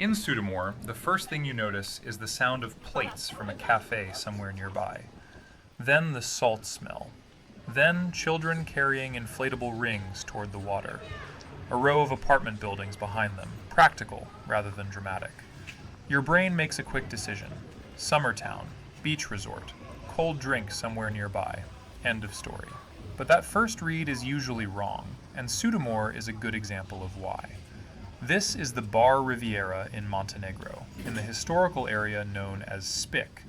In Sutomore, the first thing you notice is the sound of plates from a cafe somewhere nearby. Then the salt smell. Then children carrying inflatable rings toward the water. A row of apartment buildings behind them, practical rather than dramatic. Your brain makes a quick decision. Summer town, beach resort, cold drink somewhere nearby. End of story. But that first read is usually wrong, and Sutomore is a good example of why. This is the Bar Riviera in Montenegro, in the historical area known as Spik.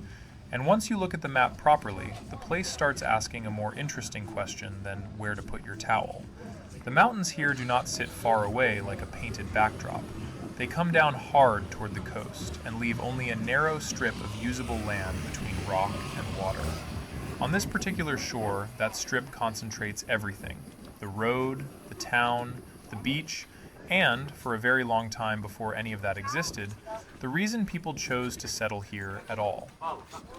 And once you look at the map properly, the place starts asking a more interesting question than where to put your towel. The mountains here do not sit far away like a painted backdrop. They come down hard toward the coast and leave only a narrow strip of usable land between rock and water. On this particular shore, that strip concentrates everything: the road, the town, the beach, and, for a very long time before any of that existed, the reason people chose to settle here at all.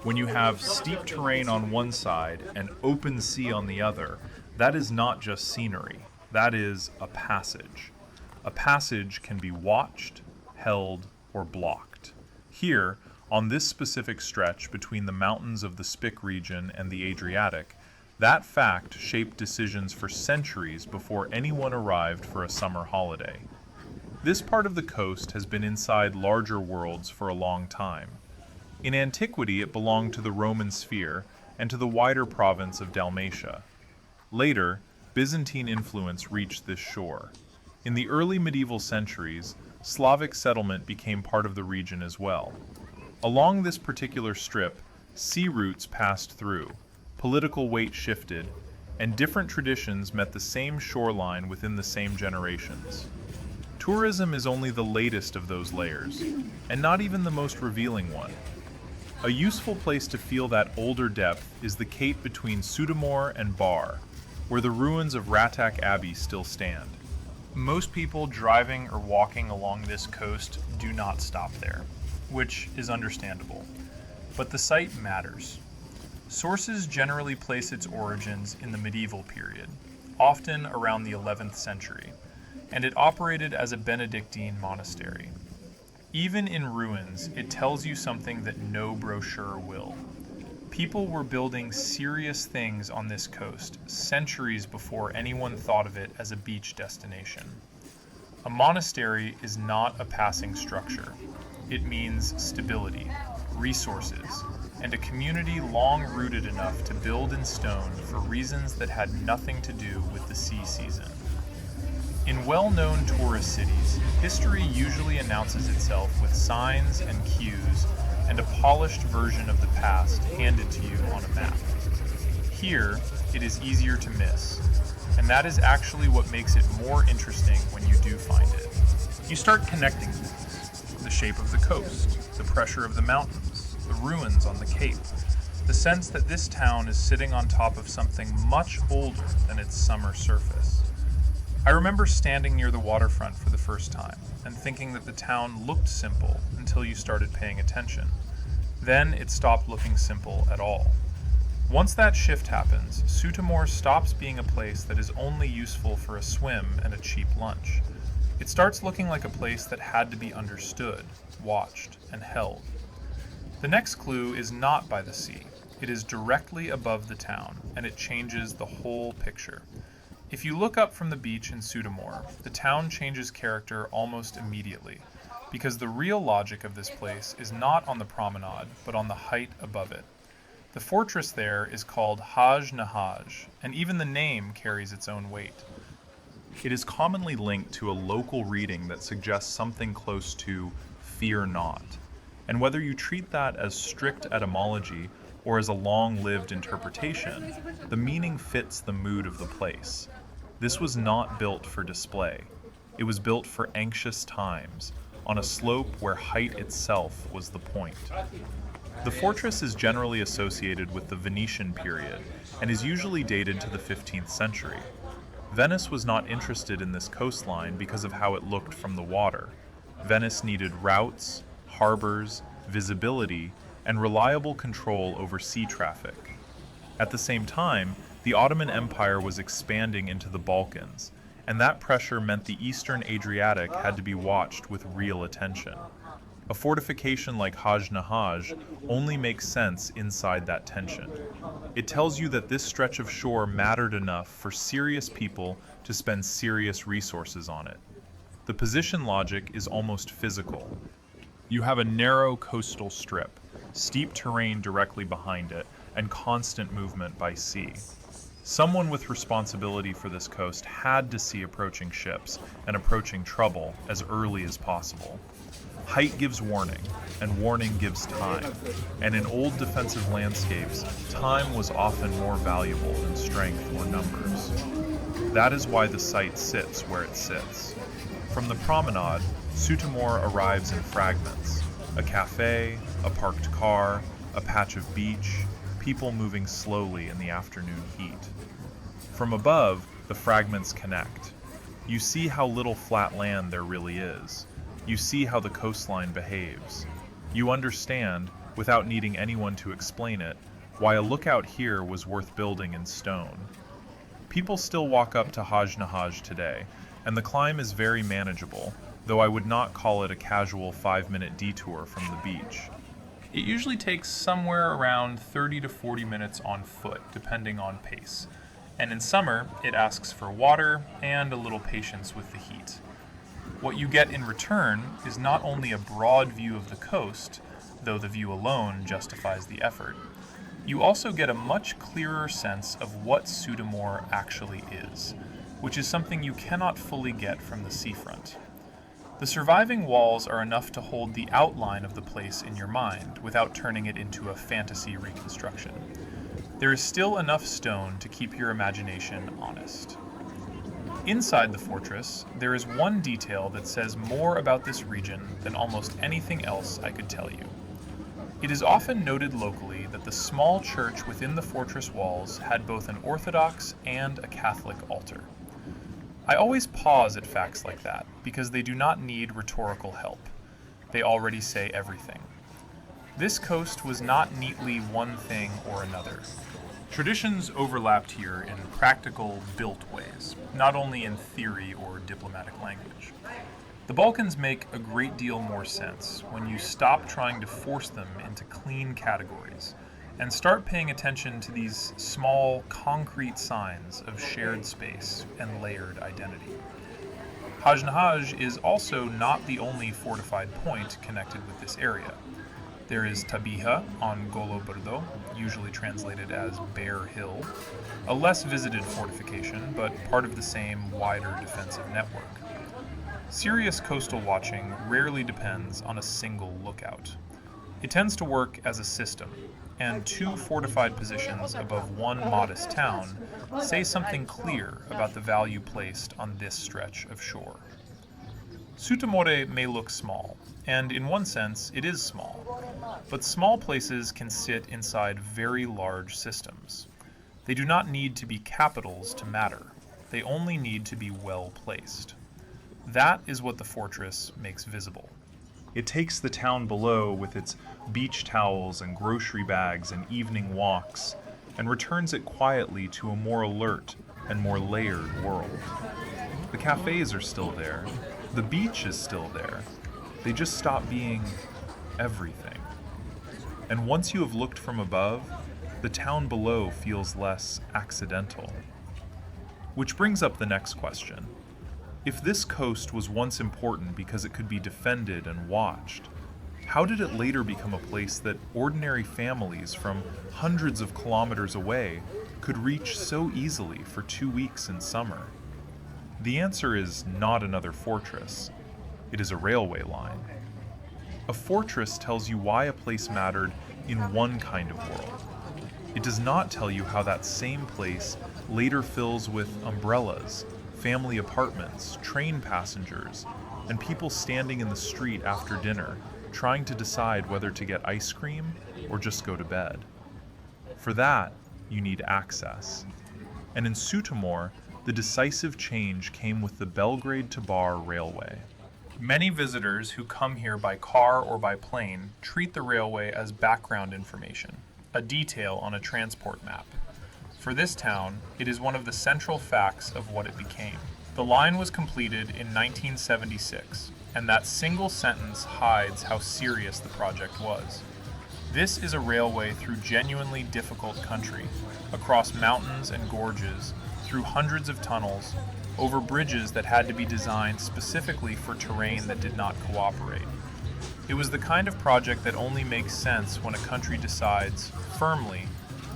When you have steep terrain on one side and open sea on the other, that is not just scenery, that is a passage. A passage can be watched, held, or blocked. Here, on this specific stretch between the mountains of the Spik region and the Adriatic, that fact shaped decisions for centuries before anyone arrived for a summer holiday. This part of the coast has been inside larger worlds for a long time. In antiquity, it belonged to the Roman sphere and to the wider province of Dalmatia. Later, Byzantine influence reached this shore. In the early medieval centuries, Slavic settlement became part of the region as well. Along this particular strip, sea routes passed through, political weight shifted, and different traditions met the same shoreline within the same generations. Tourism is only the latest of those layers, and not even the most revealing one. A useful place to feel that older depth is the cape between Sutomore and Bar, where the ruins of Ratac Abbey still stand. Most people driving or walking along this coast do not stop there, which is understandable. But the site matters. Sources generally place its origins in the medieval period, often around the 11th century, and it operated as a Benedictine monastery. Even in ruins, it tells you something that no brochure will. People were building serious things on this coast centuries before anyone thought of it as a beach destination. A monastery is not a passing structure. It means stability, resources, and a community long rooted enough to build in stone for reasons that had nothing to do with the sea season. In well-known tourist cities, history usually announces itself with signs and cues and a polished version of the past handed to you on a map. Here, it is easier to miss, and that is actually what makes it more interesting when you do find it. You start connecting things: the shape of the coast, the pressure of the mountains, the ruins on the cape, the sense that this town is sitting on top of something much older than its summer surface. I remember standing near the waterfront for the first time and thinking that the town looked simple until you started paying attention. Then it stopped looking simple at all. Once that shift happens, Sutomore stops being a place that is only useful for a swim and a cheap lunch. It starts looking like a place that had to be understood, watched, and held. The next clue is not by the sea. It is directly above the town, and it changes the whole picture. If you look up from the beach in Sutomore, the town changes character almost immediately, because the real logic of this place is not on the promenade, but on the height above it. The fortress there is called Haj-Nehaj, and even the name carries its own weight. It is commonly linked to a local reading that suggests something close to "fear not," and whether you treat that as strict etymology or as a long-lived interpretation, the meaning fits the mood of the place. This was not built for display. It was built for anxious times, on a slope where height itself was the point. The fortress is generally associated with the Venetian period and is usually dated to the 15th century. Venice was not interested in this coastline because of how it looked from the water. Venice needed routes, harbors, visibility, and reliable control over sea traffic. At the same time, the Ottoman Empire was expanding into the Balkans, and that pressure meant the Eastern Adriatic had to be watched with real attention. A fortification like Haj-Nehaj only makes sense inside that tension. It tells you that this stretch of shore mattered enough for serious people to spend serious resources on it. The position logic is almost physical. You have a narrow coastal strip, steep terrain directly behind it, and constant movement by sea. Someone with responsibility for this coast had to see approaching ships and approaching trouble as early as possible. Height gives warning, and warning gives time. And in old defensive landscapes, time was often more valuable than strength or numbers. That is why the site sits where it sits. From the promenade, Sutomore arrives in fragments. A cafe, a parked car, a patch of beach, people moving slowly in the afternoon heat. From above, the fragments connect. You see how little flat land there really is. You see how the coastline behaves. You understand, without needing anyone to explain it, why a lookout here was worth building in stone. People still walk up to Haj-Nehaj today, and the climb is very manageable, though I would not call it a casual 5-minute detour from the beach. It usually takes somewhere around 30 to 40 minutes on foot, depending on pace. And in summer, it asks for water and a little patience with the heat. What you get in return is not only a broad view of the coast, though the view alone justifies the effort. You also get a much clearer sense of what Sutomore actually is, which is something you cannot fully get from the seafront. The surviving walls are enough to hold the outline of the place in your mind without turning it into a fantasy reconstruction. There is still enough stone to keep your imagination honest. Inside the fortress, there is one detail that says more about this region than almost anything else I could tell you. It is often noted locally that the small church within the fortress walls had both an Orthodox and a Catholic altar. I always pause at facts like that because they do not need rhetorical help. They already say everything. This coast was not neatly one thing or another. Traditions overlapped here in practical, built ways, not only in theory or diplomatic language. The Balkans make a great deal more sense when you stop trying to force them into clean categories and start paying attention to these small, concrete signs of shared space and layered identity. Haj-Nehaj is also not the only fortified point connected with this area. There is Tabiha on Golo Brdo, usually translated as Bear Hill, a less visited fortification, but part of the same wider defensive network. Serious coastal watching rarely depends on a single lookout. It tends to work as a system, and two fortified positions above one modest town say something clear about the value placed on this stretch of shore. Sutomore may look small, and in one sense it is small, but small places can sit inside very large systems. They do not need to be capitals to matter. They only need to be well placed. That is what the fortress makes visible. It takes the town below with its beach towels and grocery bags and evening walks and returns it quietly to a more alert and more layered world. The cafes are still there. The beach is still there. They just stop being everything. And once you have looked from above, the town below feels less accidental. Which brings up the next question. If this coast was once important because it could be defended and watched, how did it later become a place that ordinary families from hundreds of kilometers away could reach so easily for 2 weeks in summer? The answer is not another fortress. It is a railway line. A fortress tells you why a place mattered in one kind of world. It does not tell you how that same place later fills with umbrellas, family apartments, train passengers, and people standing in the street after dinner, trying to decide whether to get ice cream or just go to bed. For that, you need access. And in Sutomore, the decisive change came with the Belgrade-Bar railway. Many visitors who come here by car or by plane treat the railway as background information, a detail on a transport map. For this town, it is one of the central facts of what it became. The line was completed in 1976, and that single sentence hides how serious the project was. This is a railway through genuinely difficult country, across mountains and gorges, through hundreds of tunnels, over bridges that had to be designed specifically for terrain that did not cooperate. It was the kind of project that only makes sense when a country decides, firmly,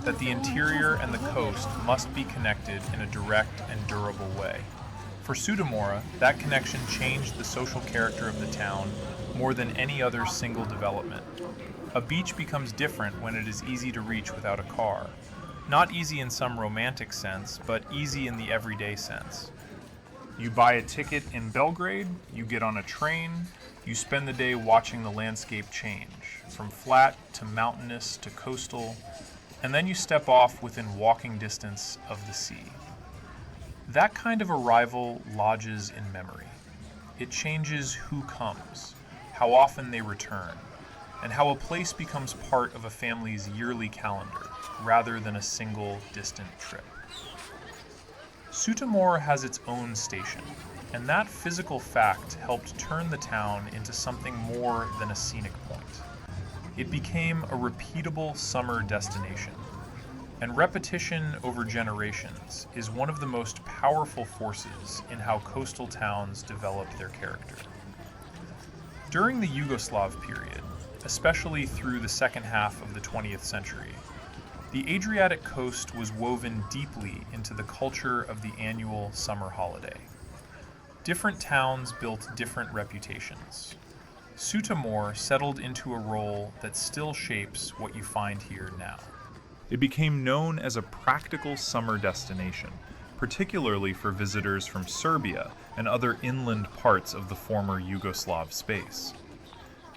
that the interior and the coast must be connected in a direct and durable way. For Sutomore, that connection changed the social character of the town more than any other single development. A beach becomes different when it is easy to reach without a car. Not easy in some romantic sense, but easy in the everyday sense. You buy a ticket in Belgrade, you get on a train, you spend the day watching the landscape change, from flat to mountainous to coastal, and then you step off within walking distance of the sea. That kind of arrival lodges in memory. It changes who comes, how often they return, and how a place becomes part of a family's yearly calendar, rather than a single distant trip. Sutomore has its own station, and that physical fact helped turn the town into something more than a scenic point. It became a repeatable summer destination, and repetition over generations is one of the most powerful forces in how coastal towns develop their character. During the Yugoslav period, especially through the second half of the 20th century, the Adriatic coast was woven deeply into the culture of the annual summer holiday. Different towns built different reputations. Sutomore settled into a role that still shapes what you find here now. It became known as a practical summer destination, particularly for visitors from Serbia and other inland parts of the former Yugoslav space.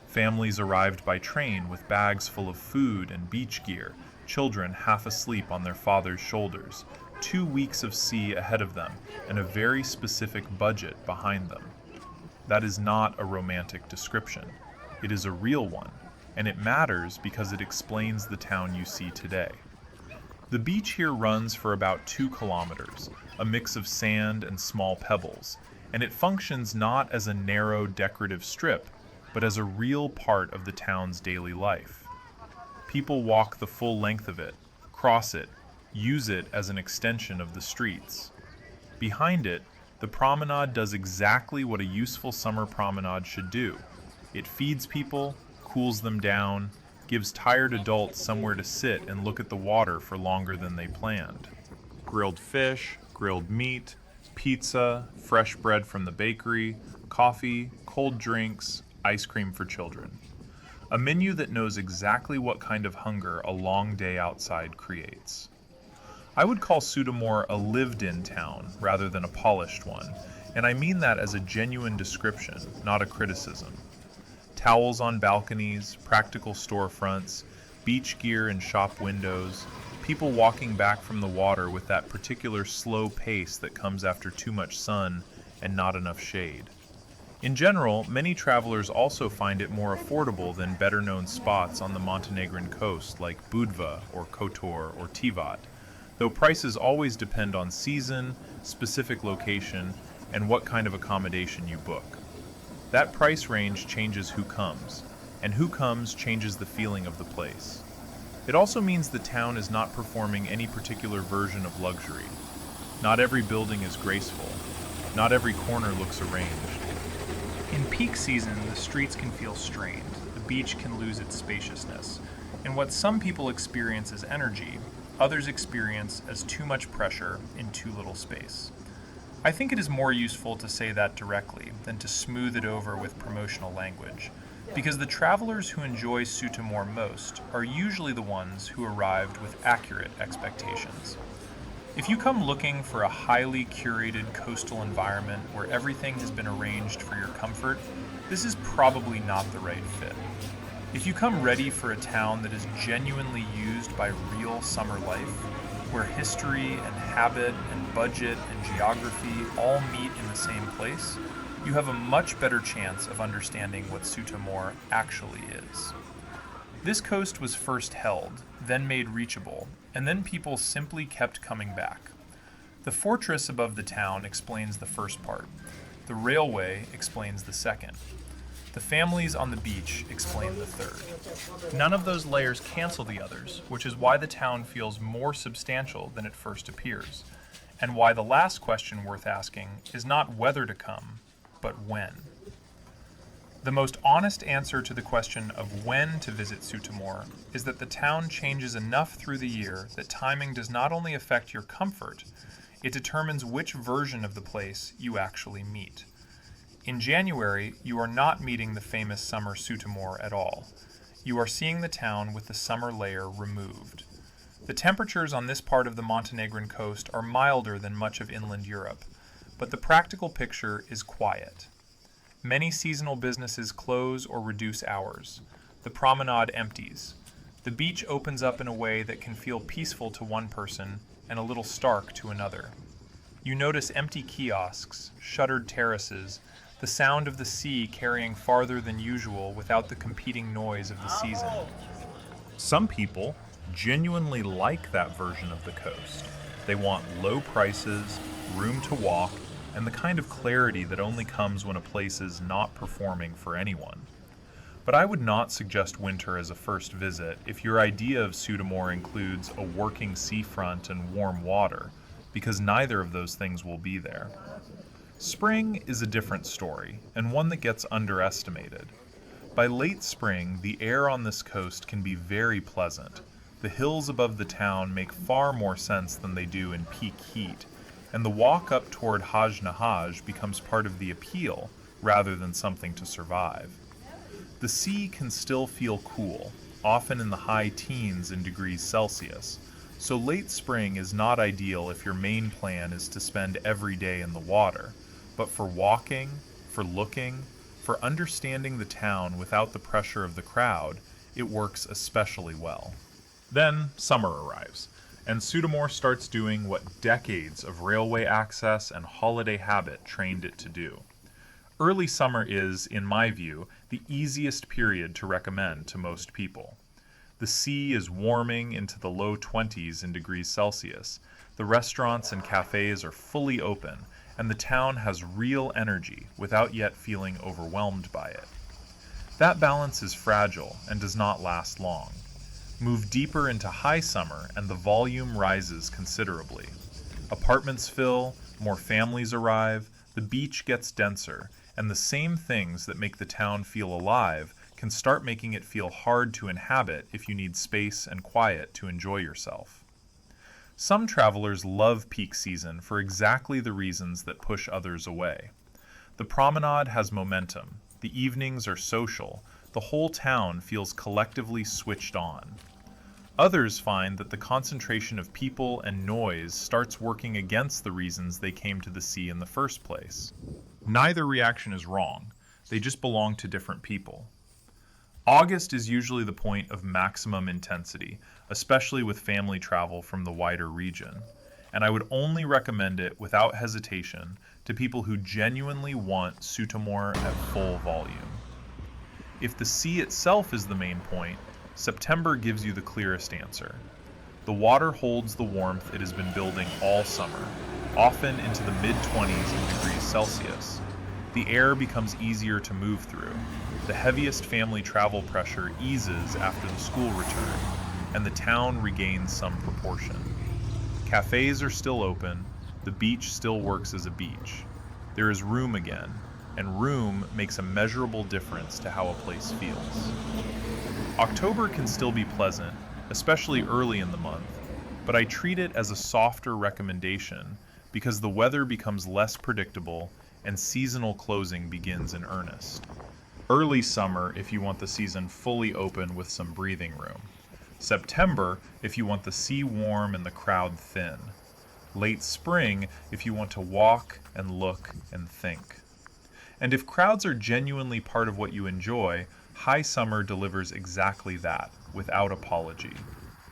Families arrived by train with bags full of food and beach gear, children half asleep on their father's shoulders, 2 weeks of sea ahead of them, and a very specific budget behind them. That is not a romantic description. It is a real one, and it matters because it explains the town you see today. The beach here runs for about 2 kilometers, a mix of sand and small pebbles, and it functions not as a narrow decorative strip, but as a real part of the town's daily life. People walk the full length of it, cross it, use it as an extension of the streets. Behind it, the promenade does exactly what a useful summer promenade should do. It feeds people, cools them down, gives tired adults somewhere to sit and look at the water for longer than they planned. Grilled fish, grilled meat, pizza, fresh bread from the bakery, coffee, cold drinks, ice cream for children. A menu that knows exactly what kind of hunger a long day outside creates. I would call Sutomore a lived-in town rather than a polished one, and I mean that as a genuine description, not a criticism. Towels on balconies, practical storefronts, beach gear in shop windows, people walking back from the water with that particular slow pace that comes after too much sun and not enough shade. In general, many travelers also find it more affordable than better-known spots on the Montenegrin coast like Budva or Kotor or Tivat, though prices always depend on season, specific location, and what kind of accommodation you book. That price range changes who comes, and who comes changes the feeling of the place. It also means the town is not performing any particular version of luxury. Not every building is graceful. Not every corner looks arranged. In peak season, the streets can feel strained, the beach can lose its spaciousness, and what some people experience as energy, others experience as too much pressure in too little space. I think it is more useful to say that directly than to smooth it over with promotional language, because the travelers who enjoy Sutomore most are usually the ones who arrived with accurate expectations. If you come looking for a highly curated coastal environment where everything has been arranged for your comfort, this is probably not the right fit. If you come ready for a town that is genuinely used by real summer life, where history and habit and budget and geography all meet in the same place, you have a much better chance of understanding what Sutomore actually is. This coast was first held, then made reachable, and then people simply kept coming back. The fortress above the town explains the first part. The The railway explains the second. The families on the beach explain the third. None of those layers cancel the others, which is why the town feels more substantial than it first appears, and why the last question worth asking is not whether to come, but when. The most honest answer to the question of when to visit Sutomore is that the town changes enough through the year that timing does not only affect your comfort, it determines which version of the place you actually meet. In January, you are not meeting the famous summer Sutomore at all. You are seeing the town with the summer layer removed. The temperatures on this part of the Montenegrin coast are milder than much of inland Europe, but the practical picture is quiet. Many seasonal businesses close or reduce hours. The promenade empties. The beach opens up in a way that can feel peaceful to one person and a little stark to another. You notice empty kiosks, shuttered terraces, the sound of the sea carrying farther than usual without the competing noise of the season. Some people genuinely like that version of the coast. They want low prices, room to walk, and the kind of clarity that only comes when a place is not performing for anyone. But I would not suggest winter as a first visit if your idea of Sutomore includes a working seafront and warm water, because neither of those things will be there. Spring is a different story, and one that gets underestimated. By late spring, the air on this coast can be very pleasant. The hills above the town make far more sense than they do in peak heat, and the walk up toward Haj-Nehaj becomes part of the appeal rather than something to survive. The sea can still feel cool, often in the high teens in degrees Celsius, so late spring is not ideal if your main plan is to spend every day in the water, but for walking, for looking, for understanding the town without the pressure of the crowd, it works especially well. Then summer arrives, and Sutomore starts doing what decades of railway access and holiday habit trained it to do. Early summer is, in my view, the easiest period to recommend to most people. The sea is warming into the low 20s in degrees Celsius, the restaurants and cafes are fully open, and the town has real energy without yet feeling overwhelmed by it. That balance is fragile and does not last long. Move deeper into high summer and the volume rises considerably. Apartments fill, more families arrive, the beach gets denser, and the same things that make the town feel alive can start making it feel hard to inhabit if you need space and quiet to enjoy yourself. Some travelers love peak season for exactly the reasons that push others away. The promenade has momentum, the evenings are social, the whole town feels collectively switched on. Others find that the concentration of people and noise starts working against the reasons they came to the sea in the first place. Neither reaction is wrong, they just belong to different people. August is usually the point of maximum intensity, especially with family travel from the wider region, and I would only recommend it without hesitation to people who genuinely want Sutomore at full volume. If the sea itself is the main point, September gives you the clearest answer. The water holds the warmth it has been building all summer, often into the mid-20s in degrees Celsius. The air becomes easier to move through. The heaviest family travel pressure eases after the school return, and the town regains some proportion. Cafes are still open, the beach still works as a beach. There is room again, and room makes a measurable difference to how a place feels. October can still be pleasant, especially early in the month, but I treat it as a softer recommendation because the weather becomes less predictable and seasonal closing begins in earnest. Early summer if you want the season fully open with some breathing room. September if you want the sea warm and the crowd thin. Late spring if you want to walk and look and think. And if crowds are genuinely part of what you enjoy, high summer delivers exactly that, without apology.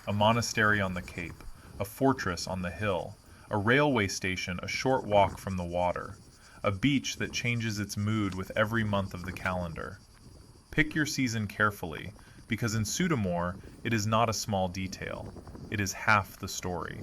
A monastery on the cape, a fortress on the hill, a railway station a short walk from the water, a beach that changes its mood with every month of the calendar. Pick your season carefully, because in Sutomore, it is not a small detail. It is half the story.